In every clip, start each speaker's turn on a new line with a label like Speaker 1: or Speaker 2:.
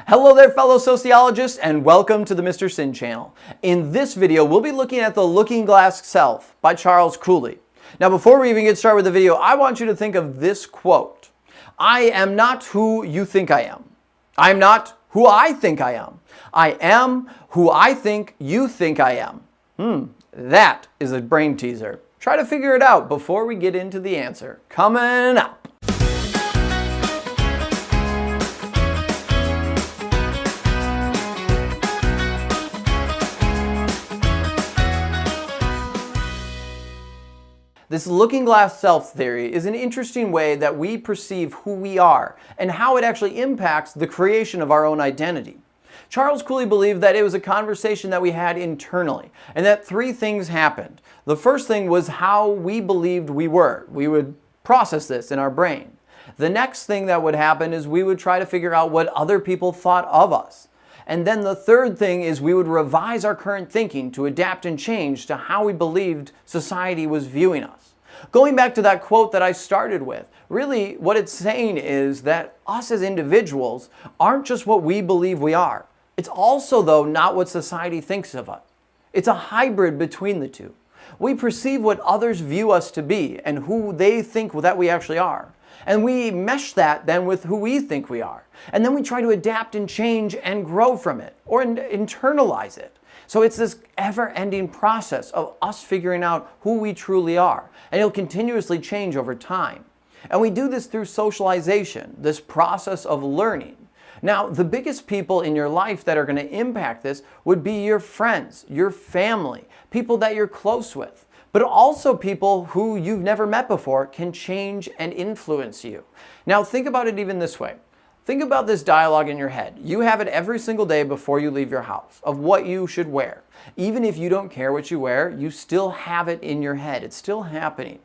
Speaker 1: Hello there, fellow sociologists, and welcome to the Mr. Sin channel. In this video, we'll be looking at The Looking Glass Self by Charles Cooley. Now, before we even get started with the video, I want you to think of this quote. I am not who you think I am. I am not who I think I am. I am who I think you think I am. That is a brain teaser. Try to figure it out before we get into the answer. Coming up. This looking glass self theory is an interesting way that we perceive who we are and how it actually impacts the creation of our own identity. Charles Cooley believed that it was a conversation that we had internally and that three things happened. The first thing was how we believed we were. We would process this in our brain. The next thing that would happen is we would try to figure out what other people thought of us. And then the third thing is we would revise our current thinking to adapt and change to how we believed society was viewing us. Going back to that quote that I started with, really what it's saying is that us as individuals aren't just what we believe we are. It's also, though, not what society thinks of us. It's a hybrid between the two. We perceive what others view us to be and who they think that we actually are. And we mesh that then with who we think we are. And then we try to adapt and change and grow from it or internalize it. So it's this ever-ending process of us figuring out who we truly are. And it'll continuously change over time. And we do this through socialization, this process of learning. Now, the biggest people in your life that are going to impact this would be your friends, your family, people that you're close with. But also people who you've never met before can change and influence you. Now think about it even this way. Think about this dialogue in your head. You have it every single day before you leave your house of what you should wear. Even if you don't care what you wear, you still have it in your head. It's still happening.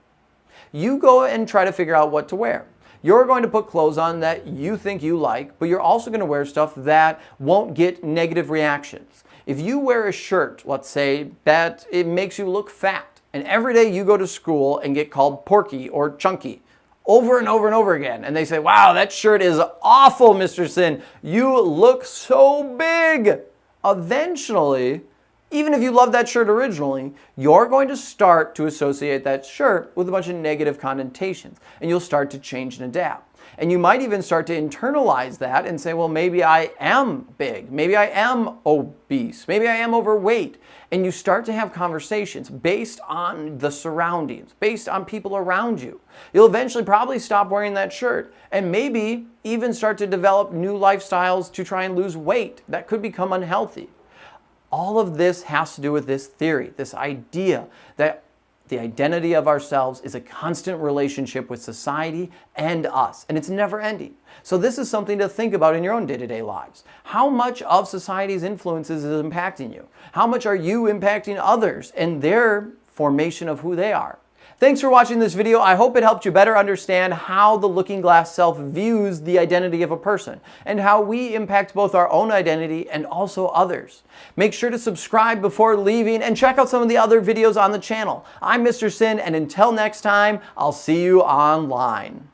Speaker 1: You go and try to figure out what to wear. You're going to put clothes on that you think you like, but you're also going to wear stuff that won't get negative reactions. If you wear a shirt, let's say, that it makes you look fat, and every day you go to school and get called porky or chunky over and over and over again. And they say, wow, that shirt is awful, Mr. Sin. You look so big. Eventually, even if you love that shirt originally, you're going to start to associate that shirt with a bunch of negative connotations. And you'll start to change and adapt. And you might even start to internalize that and say, well, maybe I am big. Maybe I am obese. Maybe I am overweight. And you start to have conversations based on the surroundings, based on people around you. You'll eventually probably stop wearing that shirt and maybe even start to develop new lifestyles to try and lose weight that could become unhealthy. All of this has to do with this theory, this idea that the identity of ourselves is a constant relationship with society and us, and it's never ending. So this is something to think about in your own day-to-day lives. How much of society's influences is impacting you? How much are you impacting others and their formation of who they are? Thanks for watching this video. I hope it helped you better understand how the looking glass self views the identity of a person and how we impact both our own identity and also others. Make sure to subscribe before leaving and check out some of the other videos on the channel. I'm Mr. Sin, and until next time, I'll see you online.